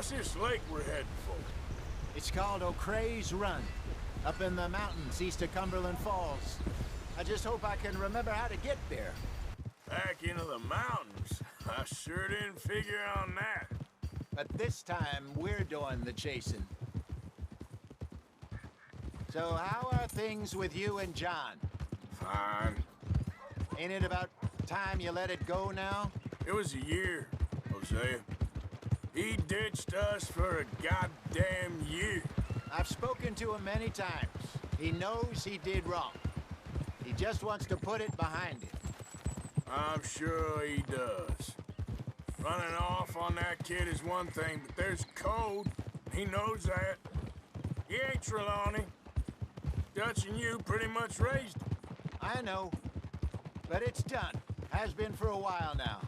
What's this lake we're heading for? It's called O'Crea's Run, up in the mountains east of Cumberland Falls. I just hope I can remember how to get there. Back into the mountains? I sure didn't figure on that. But this time, we're doing the chasing. So how are things with you and John? Fine. Ain't it about time you let it go now? It was a year, Hosea. He ditched us for a goddamn year. I've spoken to him many times. He knows he did wrong. He just wants to put it behind him. I'm sure he does. Running off on that kid is one thing, but there's code. He knows that. He ain't Trelawney. Dutch and you pretty much raised him. I know. But it's done. Has been for a while now.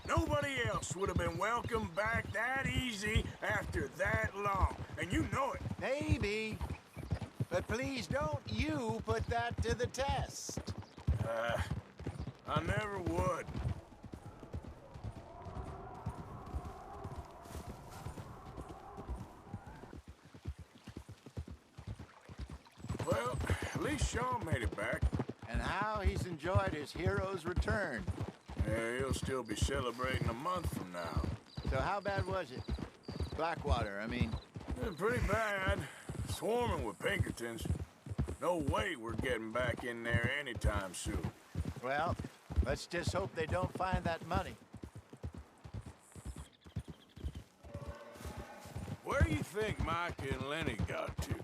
Nobody else would have been welcomed back that easy after that long. And you know it. Maybe. But please don't you put that to the test. I never would. Well, at least Sean made it back. And how he's enjoyed his hero's return. Yeah, he'll still be celebrating a month from now. So how bad was it? Blackwater, I mean. Pretty bad. Swarming with Pinkertons. No way we're getting back in there anytime soon. Well, let's just hope they don't find that money. Where do you think Micah and Linde got to?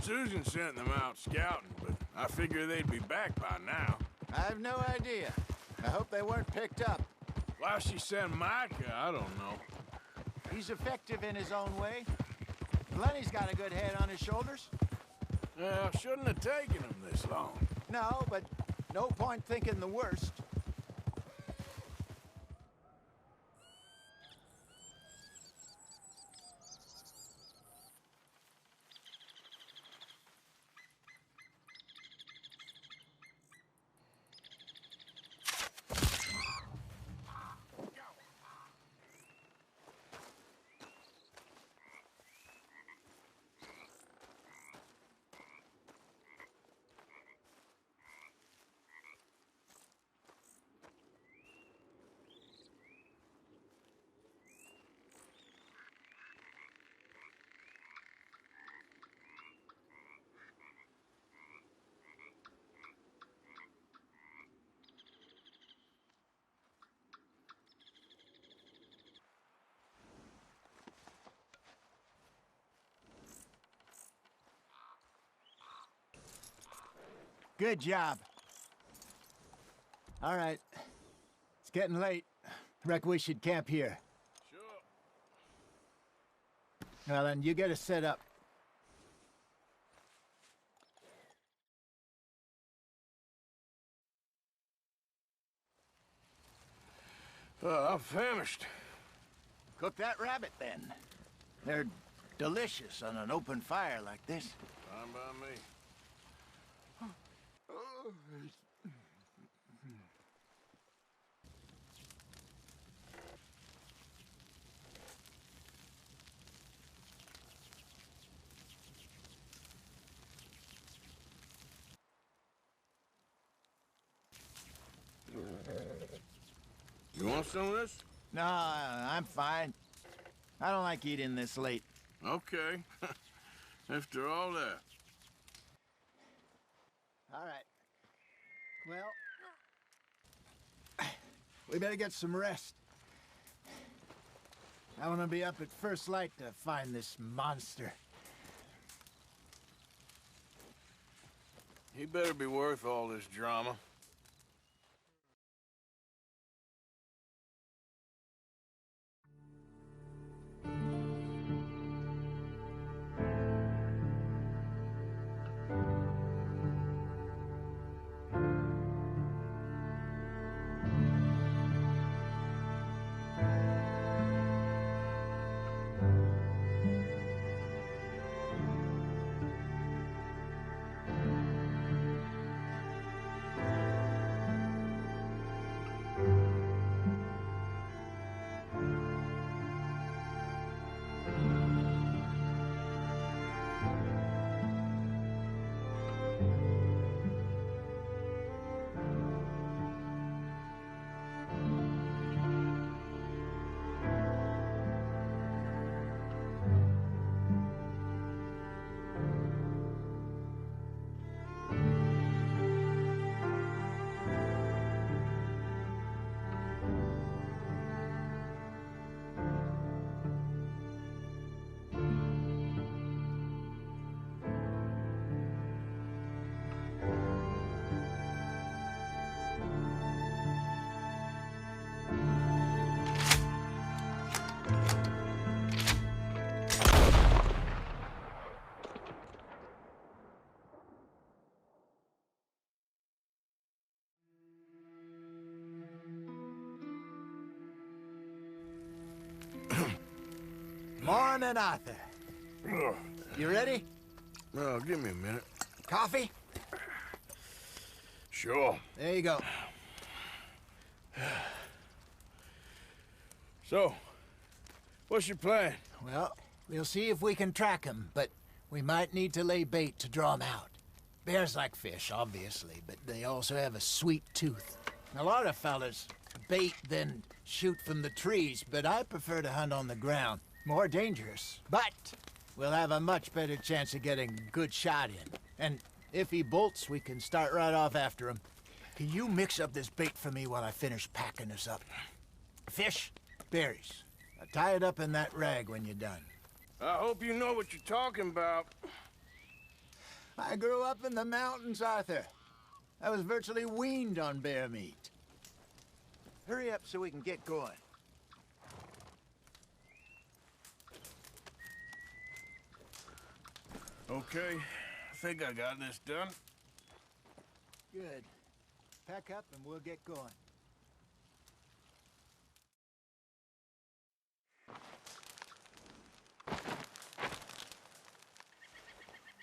Susan sent them out scouting, but I figure they'd be back by now. I have no idea. I hope they weren't picked up. Why she sent Micah, I don't know. He's effective in his own way. Lenny's got a good head on his shoulders. Well, shouldn't have taken him this long. No, but no point thinking the worst. Good job. All right. It's getting late. Reckon we should camp here. Sure. Well, then, you get us set up. I'm famished. Cook that rabbit, then. They're delicious on an open fire like this. Fine by me. You want some of this? No, I'm fine. I don't like eating this late. Okay. After all that. All right. Well, we better get some rest. I want to be up at first light to find this monster. He better be worth all this drama. Morning, Arthur. Ugh. You ready? Well, give me a minute. Coffee? Sure. There you go. So, what's your plan? Well, we'll see if we can track him, but we might need to lay bait to draw him out. Bears like fish, obviously, but they also have a sweet tooth. A lot of fellas bait, then shoot from the trees, but I prefer to hunt on the ground. More dangerous, but we'll have a much better chance of getting a good shot in. And if he bolts, we can start right off after him. Can you mix up this bait for me while I finish packing this up? Fish, berries. Now tie it up in that rag when you're done. I hope you know what you're talking about. I grew up in the mountains, Arthur. I was virtually weaned on bear meat. Hurry up so we can get going. Okay, I think I got this done. Good. Pack up and we'll get going.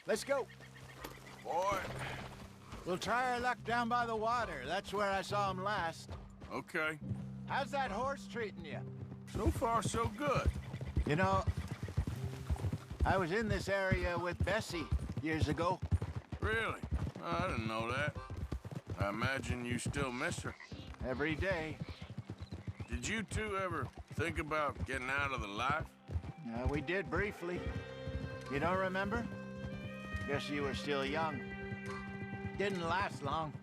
Let's go. Boy. We'll try our luck down by the water. That's where I saw him last. Okay. How's that horse treating you? So far, so good. You know, I was in this area with Bessie years ago. Really? I didn't know that. I imagine you still miss her. Every day. Did you two ever think about getting out of the life? We did briefly. You don't remember? Guess you were still young. Didn't last long.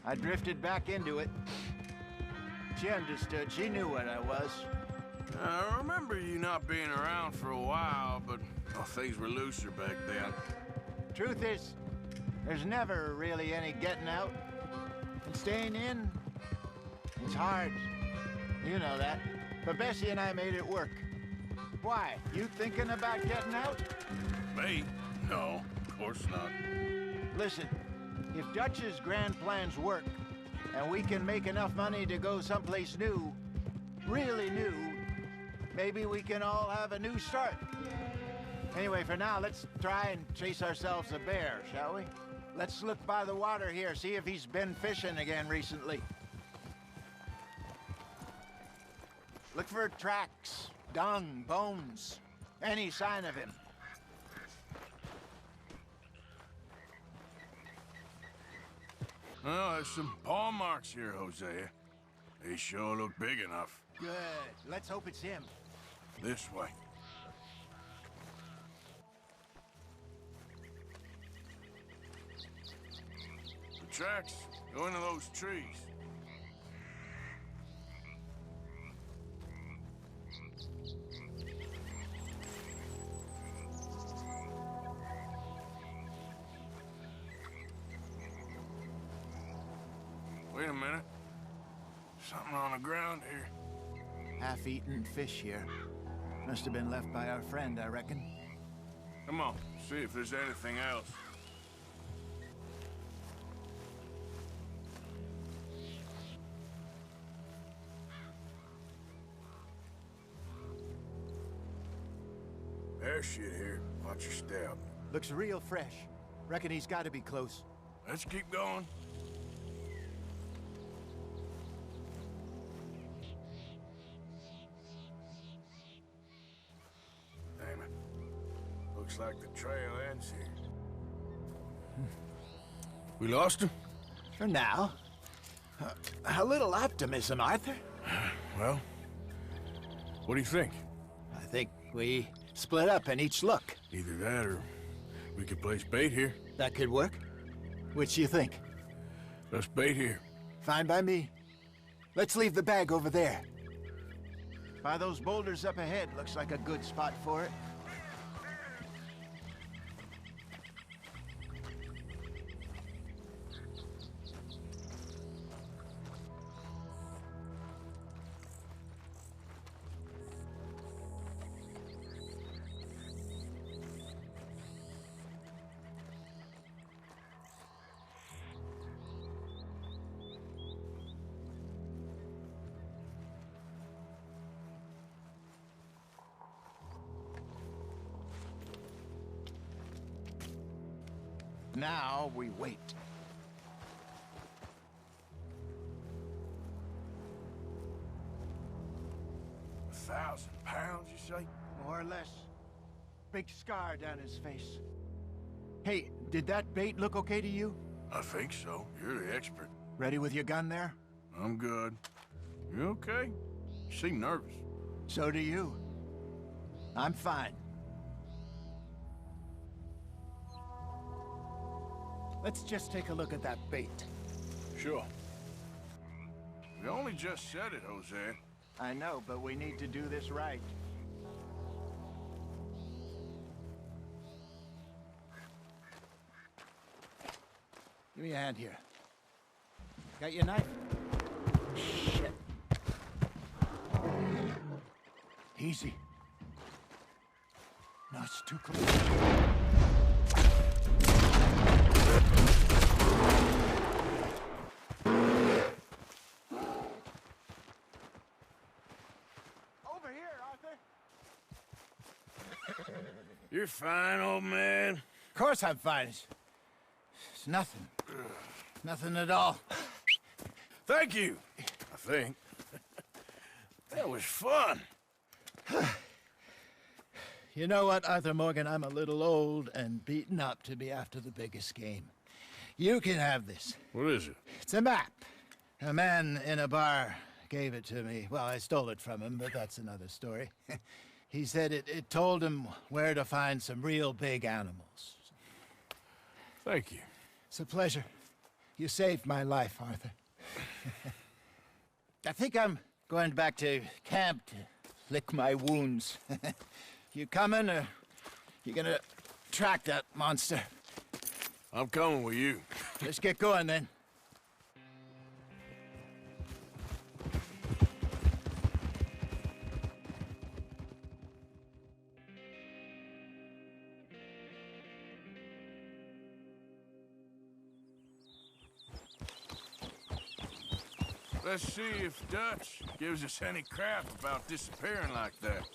I drifted back into it. She understood. She knew what I was. I remember you not being around for a while, but things were looser back then. Truth is, there's never really any getting out. And staying in, it's hard. You know that. But Bessie and I made it work. Why? You thinking about getting out? Me? No, of course not. Listen, if Dutch's grand plans work, and we can make enough money to go someplace new, really new, maybe we can all have a new start. Anyway, for now, let's try and chase ourselves a bear, shall we? Let's look by the water here, see if he's been fishing again recently. Look for tracks, dung, bones, any sign of him. Well, there's some paw marks here, Hosea. They sure look big enough. Good. Let's hope it's him. This way. The tracks go into those trees. Wait a minute. Something on the ground here. Half-eaten fish here. Must have been left by our friend, I reckon. Come on, see if there's anything else. There's shit here. Watch your step. Looks real fresh. Reckon he's got to be close. Let's keep going. Damn it. Looks like the trail ends here. We lost him? For now. A little optimism, Arthur. Well, what do you think? I think we split up and each look. Either that or we could place bait here. That could work. Which you think? Let's bait here. Fine by me. Let's leave the bag over there. By those boulders up ahead, looks like a good spot for it. Now we wait. £1,000, you say? More or less. Big scar down his face. Hey, did that bait look okay to you? I think so. You're the expert. Ready with your gun there? I'm good. You okay? You seem nervous. So do you. I'm fine. Let's just take a look at that bait. Sure. We only just said it, Jose. I know, but we need to do this right. Give me a hand here. Got your knife? Shit. Easy. No, it's too close. Over here, Arthur. You're fine, old man. Of course I'm fine. It's nothing. Nothing at all. Thank you, I think. That was fun. You know what, Arthur Morgan? I'm a little old and beaten up to be after the biggest game. You can have this. What is it? It's a map. A man in a bar gave it to me. Well, I stole it from him, but that's another story. He said it told him where to find some real big animals. Thank you. It's a pleasure. You saved my life, Arthur. I think I'm going back to camp to lick my wounds. You coming, or you gonna track that monster? I'm coming with you. Let's get going, then. Let's see if Dutch gives us any crap about disappearing like that.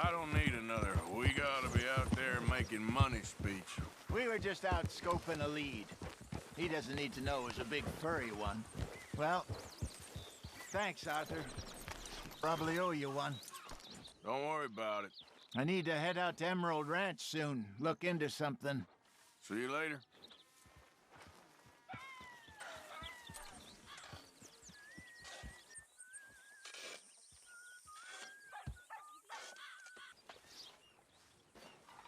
I don't need another "we gotta be out there making money" speech. We were just out scoping a lead. He doesn't need to know it's a big furry one. Well, thanks, Arthur. Probably owe you one. Don't worry about it. I need to head out to Emerald Ranch soon. Look into something. See you later.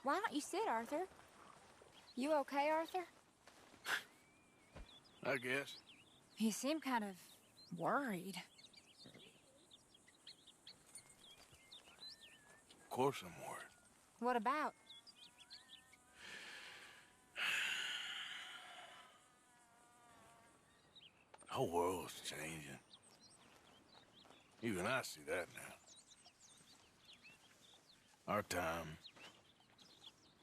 Why don't you sit, Arthur? You okay, Arthur? I guess. You seem kind of worried. Of course I'm worried. What about? The whole world's changing. Even I see that now. Our time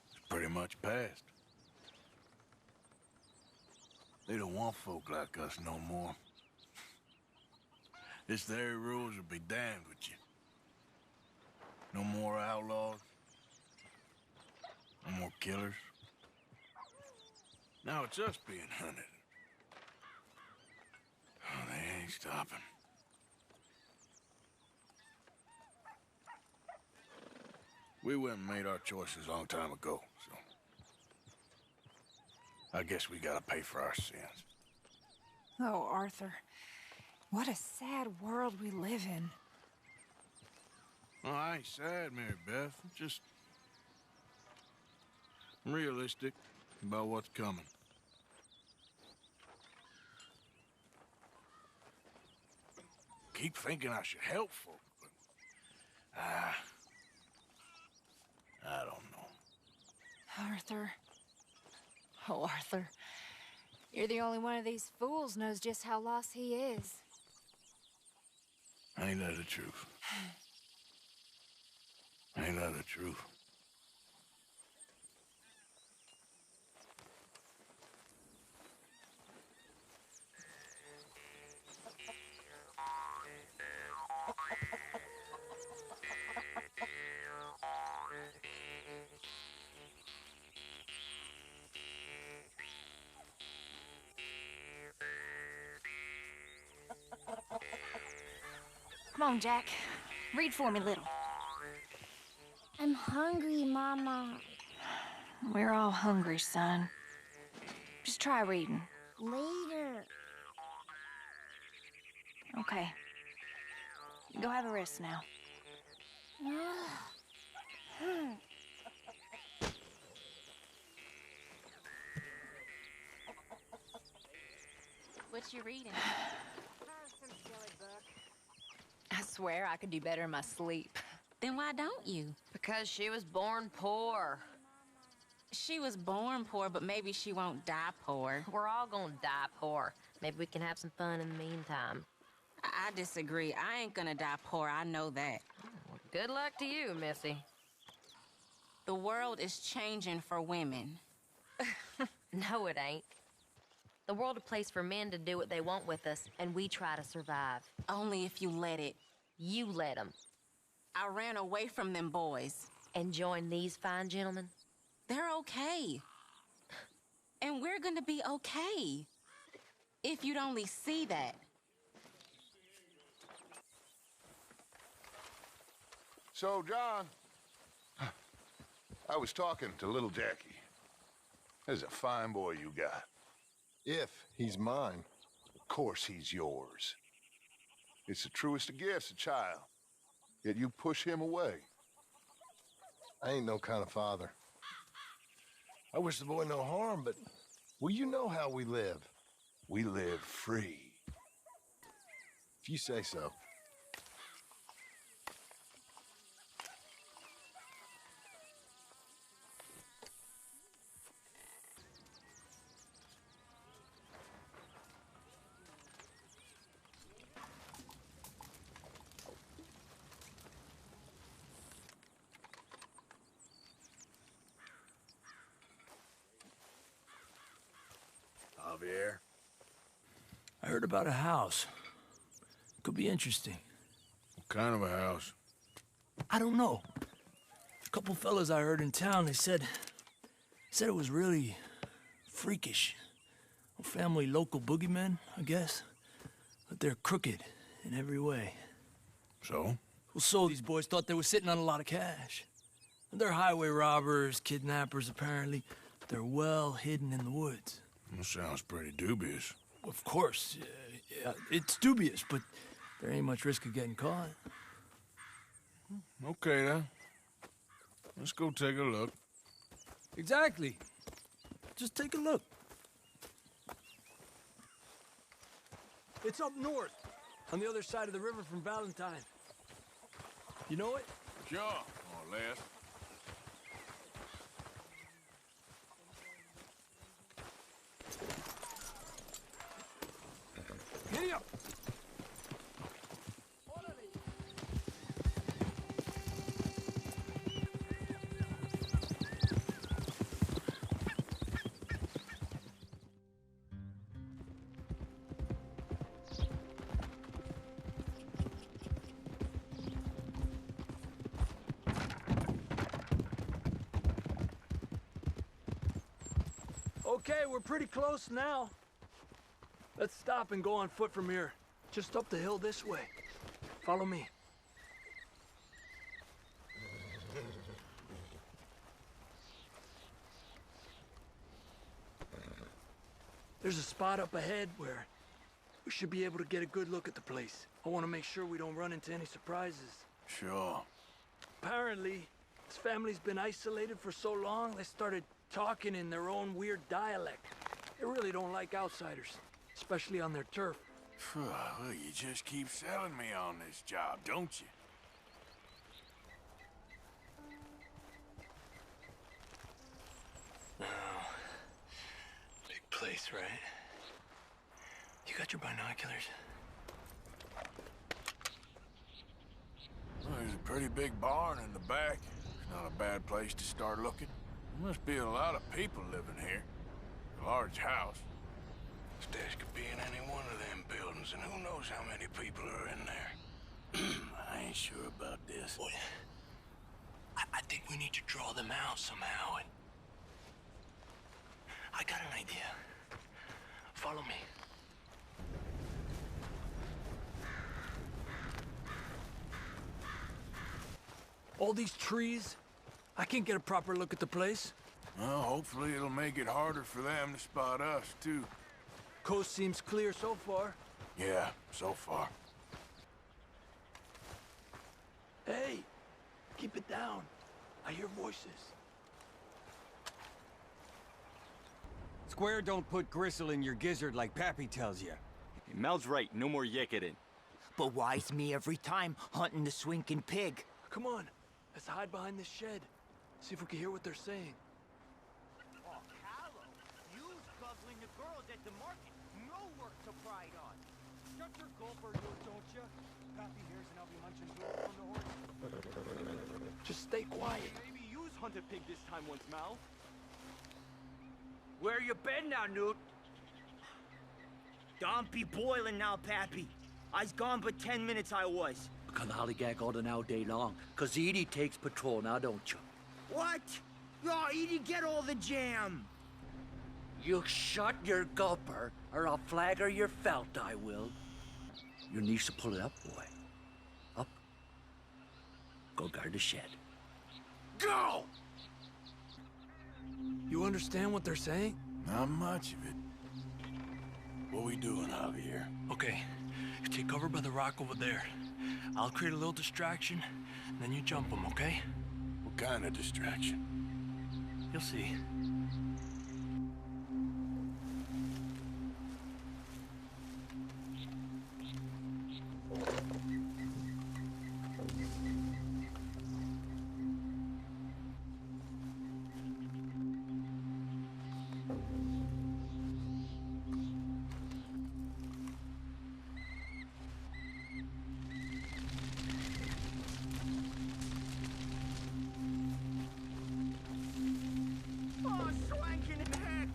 is pretty much past. They don't want folk like us no more. This there rules will be damned with you. No more outlaws. No more killers. Now it's us being hunted. Oh, they ain't stopping. We went and made our choices a long time ago, so... I guess we gotta pay for our sins. Oh, Arthur. What a sad world we live in. Oh, I ain't sad, Mary Beth. I'm just... realistic about what's coming. Keep thinking I should help folk, but... I don't know. Arthur. Oh, Arthur. You're the only one of these fools knows just how lost he is. Ain't that the truth? Ain't that the truth? Come on, Jack. Read for me, little. I'm hungry, Mama. We're all hungry, son. Just try reading. Later. Okay. Go have a rest now. What you reading? Some silly book. I swear I could do better in my sleep. Then why don't you? Because she was born poor. She was born poor, but maybe she won't die poor. We're all gonna die poor. Maybe we can have some fun in the meantime. I disagree. I ain't gonna die poor, I know that. Well, good luck to you, Missy. The world is changing for women. No, it ain't. The world a place for men to do what they want with us, and we try to survive. Only if you let it. You let them. I ran away from them boys. And joined these fine gentlemen. They're okay. And we're gonna be okay. If you'd only see that. So, John, I was talking to little Jackie. There's a fine boy you got. If he's mine. Of course he's yours. It's the truest of gifts, a child. Yet you push him away. I ain't no kind of father. I wish the boy no harm, but... Well, you know how we live. We live free. If you say so. Javier? I heard about a house. Could be interesting. What kind of a house? I don't know. A couple fellas I heard in town, they said it was really freakish. A family local boogeymen, I guess. But they're crooked in every way. So? Well, so these boys thought they were sitting on a lot of cash. They're highway robbers, kidnappers, apparently. They're well hidden in the woods. That sounds pretty dubious. Of course, yeah, it's dubious, but there ain't much risk of getting caught. Okay, then. Let's go take a look. Exactly. Just take a look. It's up north, on the other side of the river from Valentine. You know it? Sure, more or less. Giddy up! Okay, we're pretty close now. Let's stop and go on foot from here. Just up the hill this way. Follow me. There's a spot up ahead where we should be able to get a good look at the place. I want to make sure we don't run into any surprises. Sure. Apparently, this family's been isolated for so long, they started talking in their own weird dialect. They really don't like outsiders, especially on their turf. Well, you just keep selling me on this job, don't you? Oh, big place, right? You got your binoculars? Well, there's a pretty big barn in the back. It's not a bad place to start looking. There must be a lot of people living here. A large house. Stash could be in any one of them buildings, and who knows how many people are in there. I ain't sure about this. Boy, I think we need to draw them out somehow, and... I got an idea. Follow me. All these trees. I can't get a proper look at the place. Well, hopefully it'll make it harder for them to spot us, too. Coast seems clear so far. Yeah, so far. Hey, keep it down. I hear voices. Square don't put gristle in your gizzard like Pappy tells you. Mel's right, no more yicketing. But why's me every time hunting the swinking pig? Come on, let's hide behind this shed. See if we can hear what they're saying. Oh, Callow, you's guzzling the girls at the market. No work to pride on. Shut your gulper, you don't ya? Pappy hears and I'll be munching doors from the horse. Just stay quiet. Maybe you's hunt a pig this time once, Mal. Where you been now, Newt? Don't be boiling now, Pappy. I's gone but 10 minutes I was. Can hollygag all the now day long, 'cause Edie takes patrol now, don't you? What? Oh, Edie, get all the jam. You shut your gulper, or I'll flagger your felt, I will. Your niece will pull it up, boy. Up. Go guard the shed. Go! You understand what they're saying? Not much of it. What we doing, Javier? Okay, you take cover by the rock over there. I'll create a little distraction, and then you jump them, okay? What kind of distraction? You'll see. Oh, swanking in head.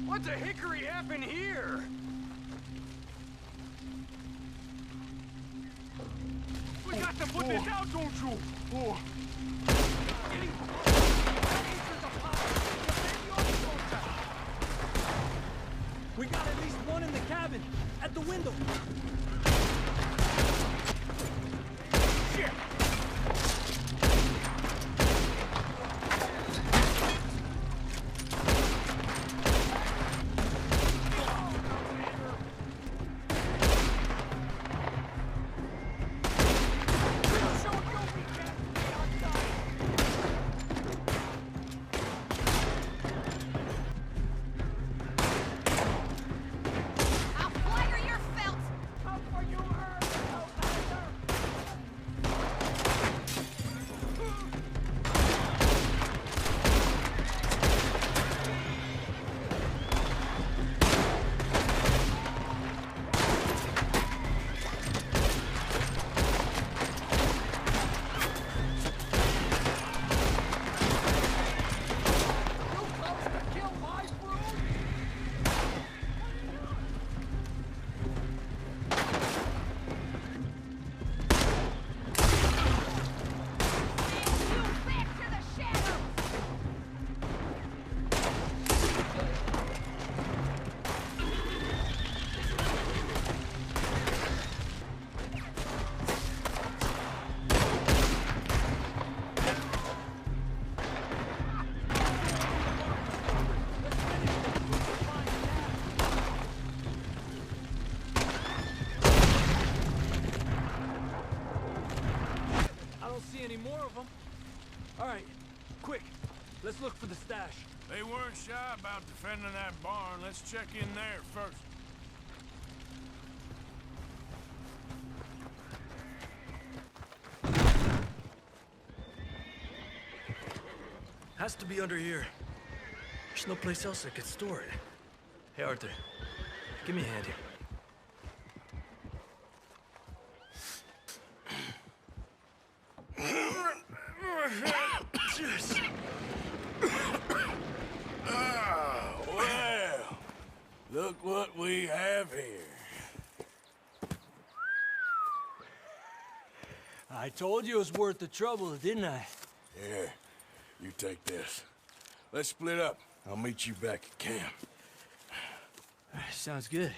What the hickory happened here? We got to put this out, don't you? Oh. We got at least one in the cabin, at the window. Shit! I'll flagger your felt! How for you earn? All right, quick. Let's look for the stash. They weren't shy about defending that barn. Let's check in there first. Has to be under here. There's no place else I could store it. Hey, Arthur. Give me a hand here. Well, look what we have here. I told you it was worth the trouble, didn't I? Here, you take this. Let's split up. I'll meet you back at camp. Sounds good.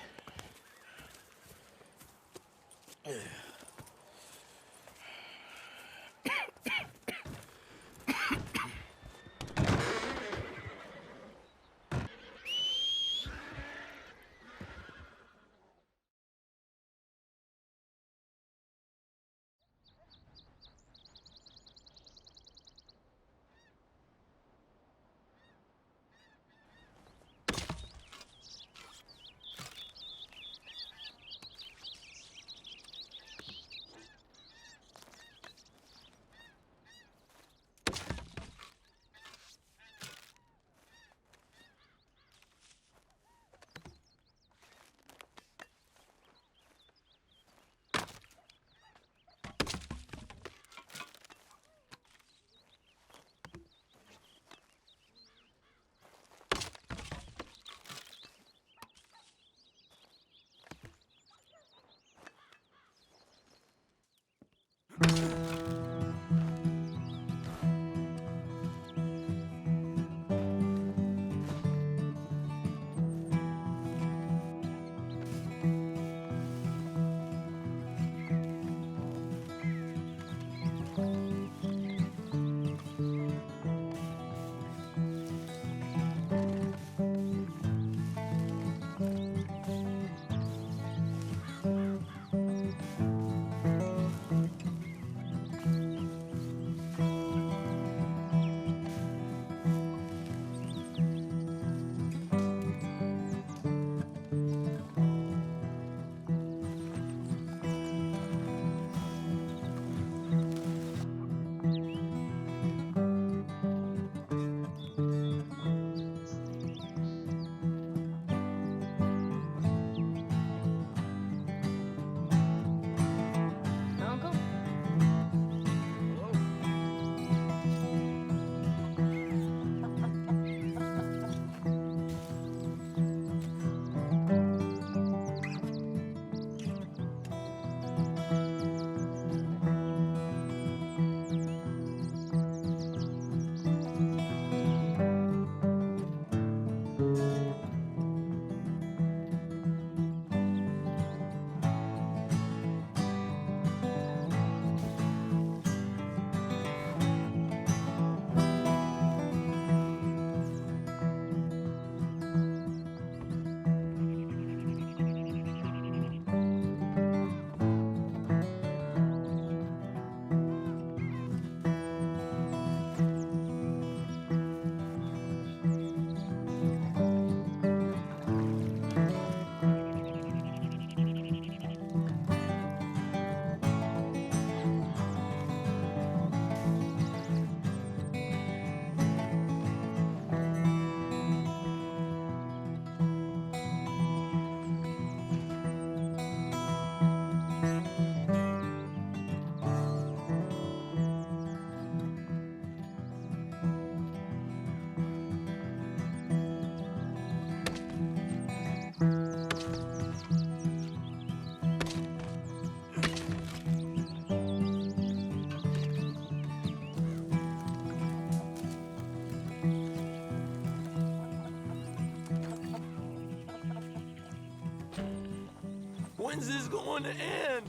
When's this going to end?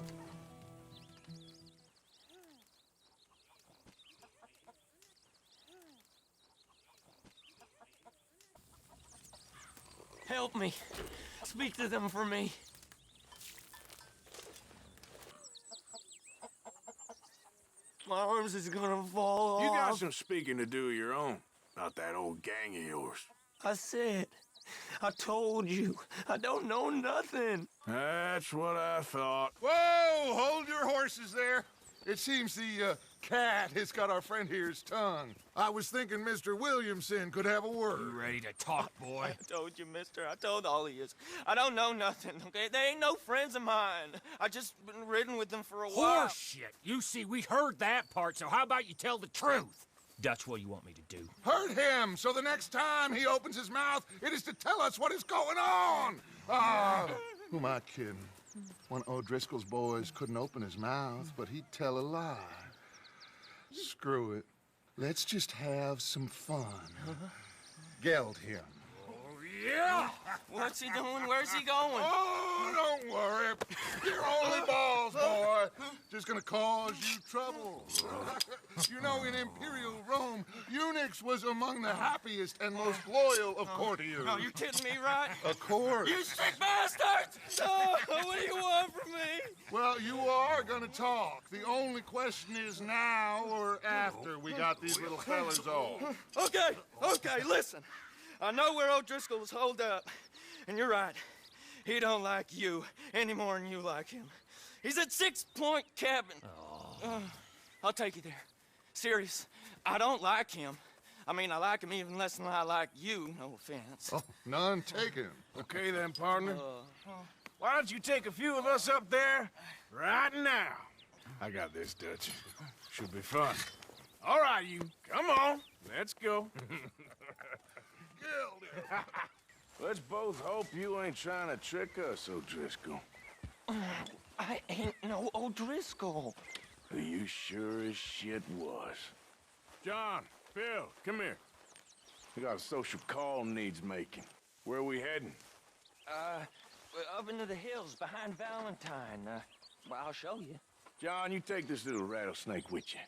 Help me. Speak to them for me. My arms is gonna fall off. You got some speaking to do of your own about that old gang of yours. I told you, I don't know nothing. That's what I thought. Whoa! Hold your horses there. It seems the cat has got our friend here's tongue. I was thinking Mr. Williamson could have a word. You ready to talk, boy? I told you, mister. I told all of you. I don't know nothing, okay? They ain't no friends of mine. I just been riding with them for a while. Horseshit. You see, we heard that part, so how about you tell the truth? That's what you want me to do. Hurt him, so the next time he opens his mouth, it is to tell us what is going on. Who am I kidding? One of O'Driscoll's boys couldn't open his mouth, but he'd tell a lie. Screw it. Let's just have some fun. Geld him. Oh, Yeah. What's he doing? Where's he going? Oh, don't worry. You're only balls, boy. Just gonna cause you trouble. You know, in Imperial Rome, eunuchs was among the happiest and most loyal of courtiers. No, you kidding me, right? Of course. You sick bastards! Oh, what do you want from me? Well, you are gonna talk. The only question is now or after we got these little fellas off. Okay, listen. I know where O'Driscoll was holed up, and you're right. He don't like you any more than you like him. He's at 6 Point Cabin. I'll take you there. Serious, I don't like him. I mean, I like him even less than I like you, no offense. Oh, none taken. Okay then, partner. Why don't you take a few of us up there right now? I got this, Dutch. Should be fun. All right, you. Come on. Let's go. Let's both hope you ain't trying to trick us, O'Driscoll. I ain't no O'Driscoll. You sure as shit was. John, Phil, come here. We got a social call needs making. Where are we heading? Up into the hills behind Valentine. Well, I'll show you. John, you take this little rattlesnake with you.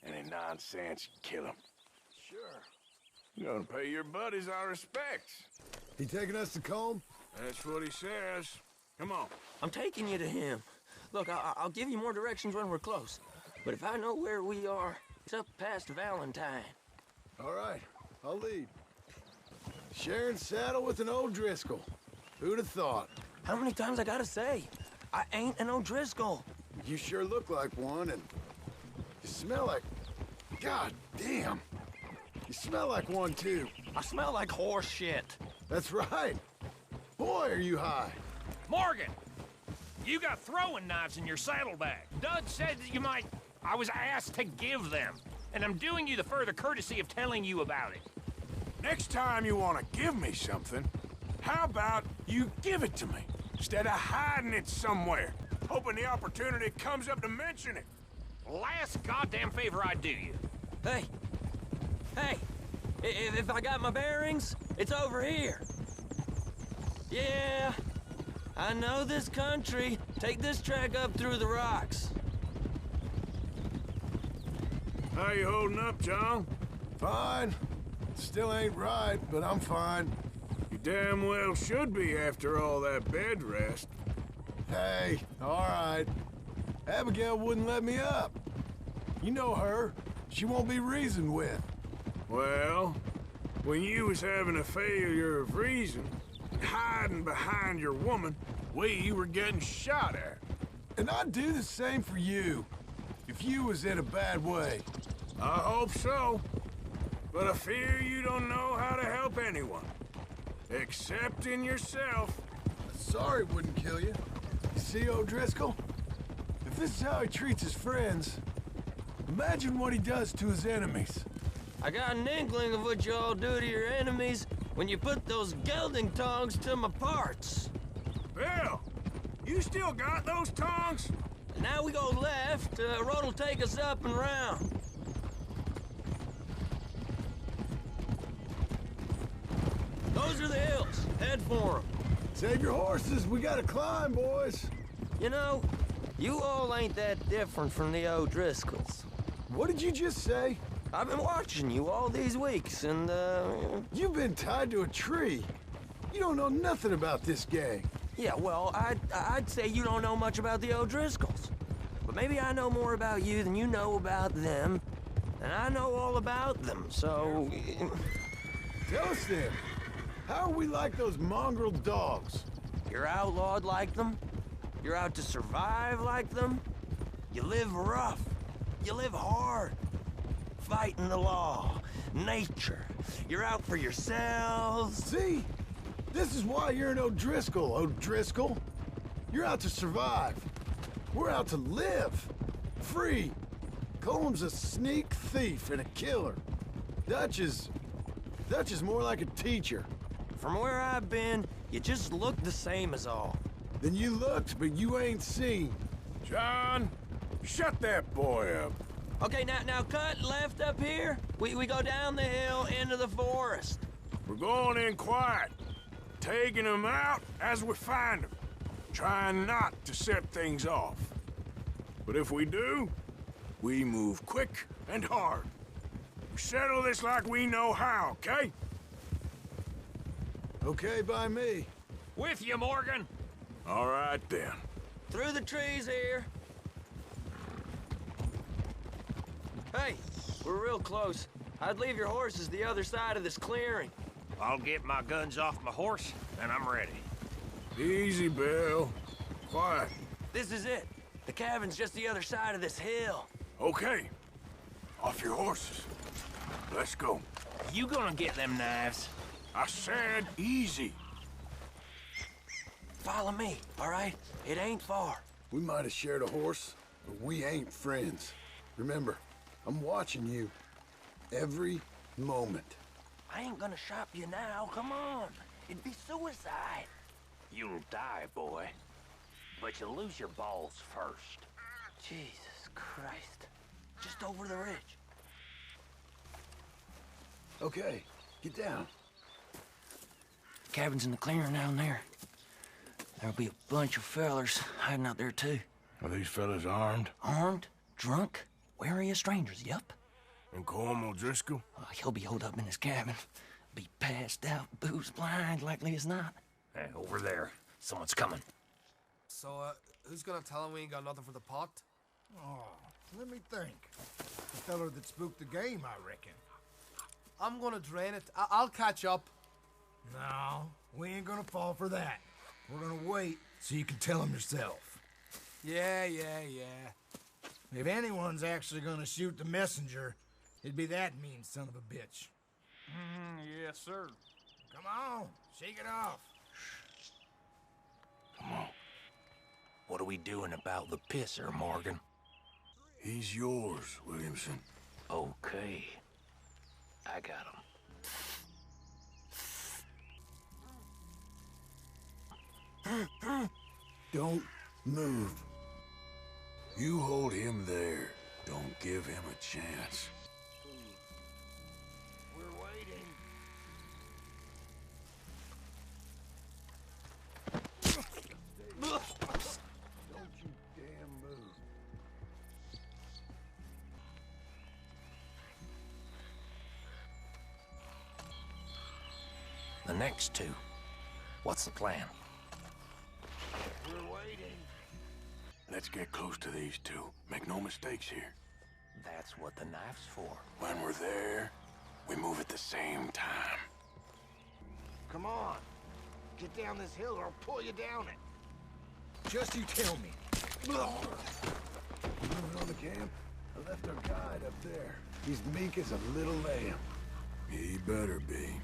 Any nonsense, kill him. Sure. You're gonna pay your buddies our respects. He taking us to Combe? That's what he says. Come on. I'm taking you to him. Look, I'll give you more directions when we're close. But if I know where we are, it's up past Valentine. All right, I'll lead. Sharing saddle with an O'Driscoll. Who'd have thought? How many times I gotta say? I ain't an O'Driscoll. You sure look like one, and you smell like... God damn. You smell like one, too. I smell like horse shit. That's right. Boy, are you high. Morgan! You got throwing knives in your saddlebag. Dud said that you might... I was asked to give them. And I'm doing you the further courtesy of telling you about it. Next time you want to give me something, how about you give it to me, instead of hiding it somewhere, hoping the opportunity comes up to mention it. Last goddamn favor I'd do you. Hey! If I got my bearings, it's over here. Yeah, I know this country. Take this track up through the rocks. How you holding up, John? Fine. Still ain't right, but I'm fine. You damn well should be after all that bed rest. Hey, all right. Abigail wouldn't let me up. You know her. She won't be reasoned with. Well, when you was having a failure of reason, hiding behind your woman, we were getting shot at. And I'd do the same for you, if you was in a bad way. I hope so. But I fear you don't know how to help anyone. Except in yourself. Sorry it wouldn't kill you. You see, O'Driscoll? If this is how he treats his friends, imagine what he does to his enemies. I got an inkling of what y'all do to your enemies when you put those gelding tongs to my parts. Bill, you still got those tongs? Now we go left. Road'll take us up and round. Those are the hills. Head for them. Save your horses. We gotta climb, boys. You know, you all ain't that different from the O'Driscolls. What did you just say? I've been watching you all these weeks, and, You've been tied to a tree. You don't know nothing about this gang. Yeah, well, I'd say you don't know much about the O'Driscolls. But maybe I know more about you than you know about them. And I know all about them, so... Tell us then. How are we like those mongrel dogs? You're outlawed like them. You're out to survive like them. You live rough. You live hard. Fighting the law. Nature. You're out for yourselves. See? This is why you're an O'Driscoll, O'Driscoll. You're out to survive. We're out to live. Free. Combs a sneak thief and a killer. Dutch is more like a teacher. From where I've been, you just look the same as all. Then you looked, but you ain't seen. John, shut that boy up. Okay, now cut left up here. We go down the hill into the forest. We're going in quiet. taking them out as we find them, trying not to set things off. But if we do, we move quick and hard. We settle this like we know how, okay? Okay by me. With you, Morgan. All right, then. Through the trees here. Hey, we're real close. I'd leave your horses the other side of this clearing. I'll get my guns off my horse, and I'm ready. Easy, Bill. Quiet. This is it. The cabin's just the other side of this hill. Okay. Off your horses. Let's go. You gonna get them knives? I said easy. Follow me, all right? It ain't far. We might have shared a horse, but we ain't friends. Remember, I'm watching you. Every moment. I ain't gonna shop you now, come on. It'd be suicide. You'll die, boy. But you'll lose your balls first. Jesus Christ. Just over the ridge. Okay, get down. Cabin's in the clearing down there. There'll be a bunch of fellers hiding out there, too. Are these fellas armed? Armed, drunk, wary of strangers, yup. And Colm O'Driscoll? He'll be holed up in his cabin. Be passed out, booze blind, likely as not. Hey, over there. Someone's coming. So, who's gonna tell him we ain't got nothing for the pot? Oh, let me think. The feller that spooked the game, I reckon. I'm gonna drain it. I'll catch up. No, we ain't gonna fall for that. We're gonna wait so you can tell him yourself. Yeah. If anyone's actually gonna shoot the messenger, it'd be that mean son of a bitch. Yes, sir. Come on, shake it off. Come on. What are we doing about the pisser, Morgan? He's yours, Williamson. Okay. I got him. Don't move. You hold him there. Don't give him a chance. We're waiting. Don't you damn move. The next two. What's the plan? We're waiting. Let's get close to these two. Make no mistakes here. That's what the knife's for. When we're there, we move at the same time. Come on. Get down this hill or I'll pull you down it. Just you tell me. Moving on the camp. I left our guide up there. He's meek as a little lamb. He better be.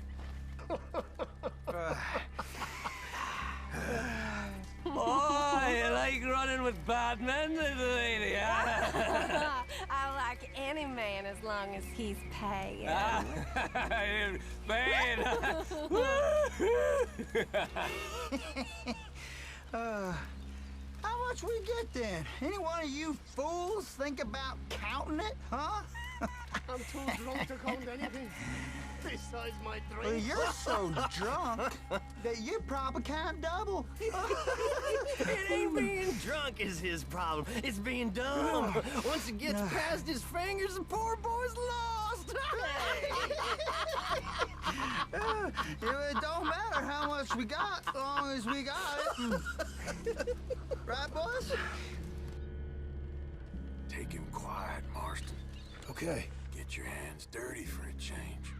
Boy, you like running with bad men, little lady, huh? I like any man as long as he's paying. Man! How much we get then? Any one of you fools think about counting it, huh? I'm too drunk to count anything. Besides my drink. Well, you're so drunk that you probably can't double. It ain't being drunk is his problem. It's being dumb. Once it gets past his fingers, the poor boy's lost. It don't matter how much we got, as long as we got it. Right, boys? Take him quiet, Marston. Okay. Get your hands dirty for a change.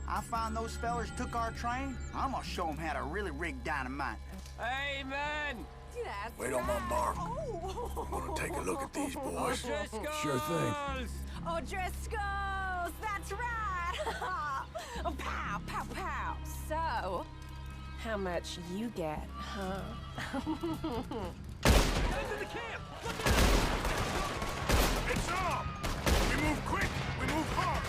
I find those fellers took our train. I'm gonna show them how to really rig dynamite. Hey, man! That's Wait on my mark. I'm gonna take a look at these boys. Sure thing. O'Driscolls, that's right. Oh, pow, pow, pow. So, how much you get, huh? Into the camp! It's on! We move quick! We move hard!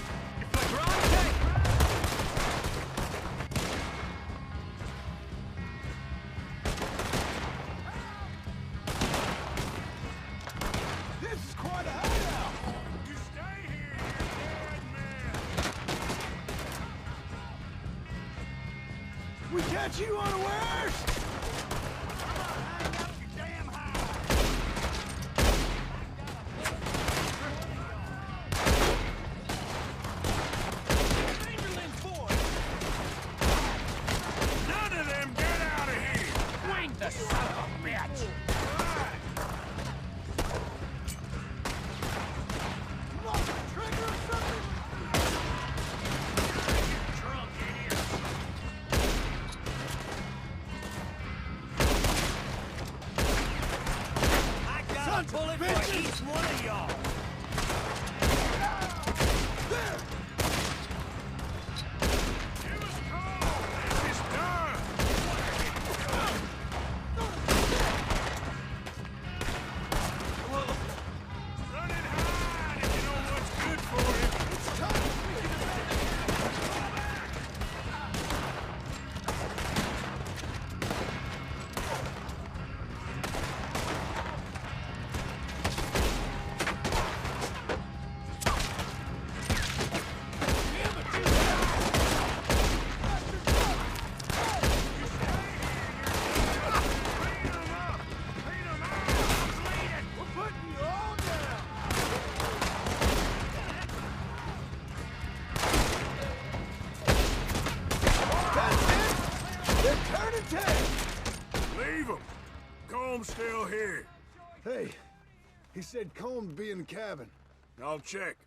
That's you unawares! None of them get out of here! Wing the son of a bitch! Bullet for each one of y'all. It was cold! It's done! Run and hide if you know what's good for you! It's time! Leave him! Comb's still here. Hey, he said Colm would be in the cabin. I'll check.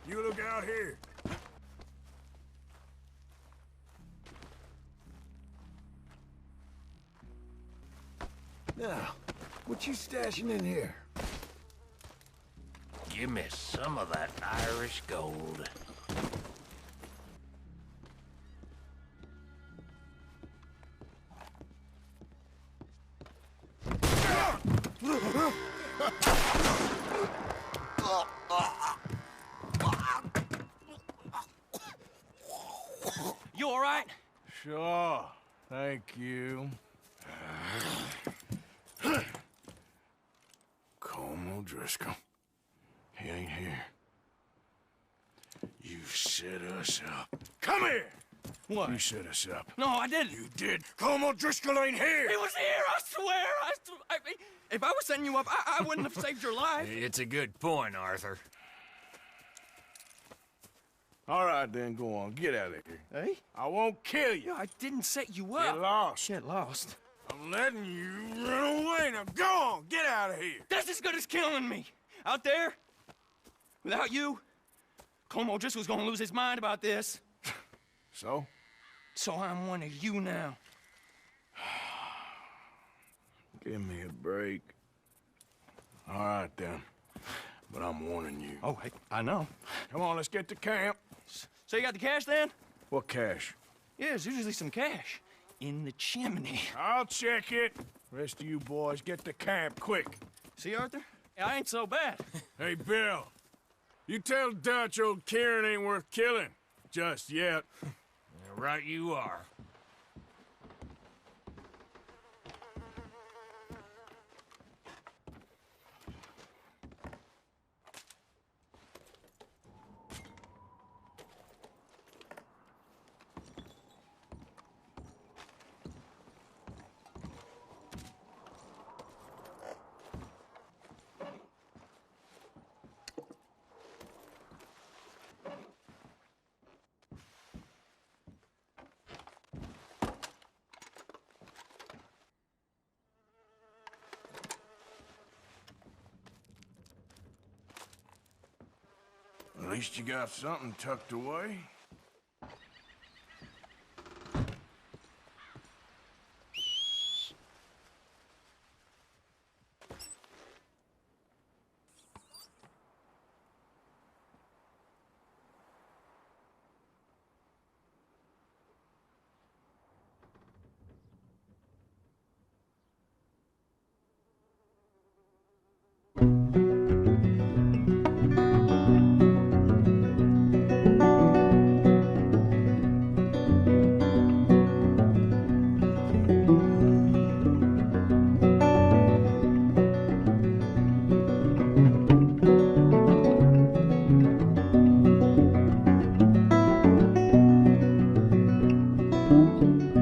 You look out here. Now, what you stashing in here? Give me some of that Irish gold. You all right? Sure. Thank you. Colm O'Driscoll. He ain't here. You set us up. Come here! What? You set us up. No, I didn't. You did. Colm O'Driscoll ain't here! He was here, I swear! I mean, if I was setting you up, I wouldn't have saved your life. It's a good point, Arthur. All right, then, go on. Get out of here. Hey? I won't kill you. Yeah, I didn't set you up. Get lost. Get lost. I'm letting you run away. Now go on. Get out of here. That's as good as killing me. Out there, without you, Colm O'Driscoll's gonna lose his mind about this. So? So I'm one of you now. Give me a break. All right, then. But I'm warning you. Oh, hey, I know. Come on, let's get to camp. So you got the cash, then? What cash? Yeah, there's usually some cash in the chimney. I'll check it. Rest of you boys, get to camp, quick. See, Arthur? I ain't so bad. Hey, Bill. You tell Dutch old Kieran ain't worth killing. Just yet. Right you are. At least you got something tucked away.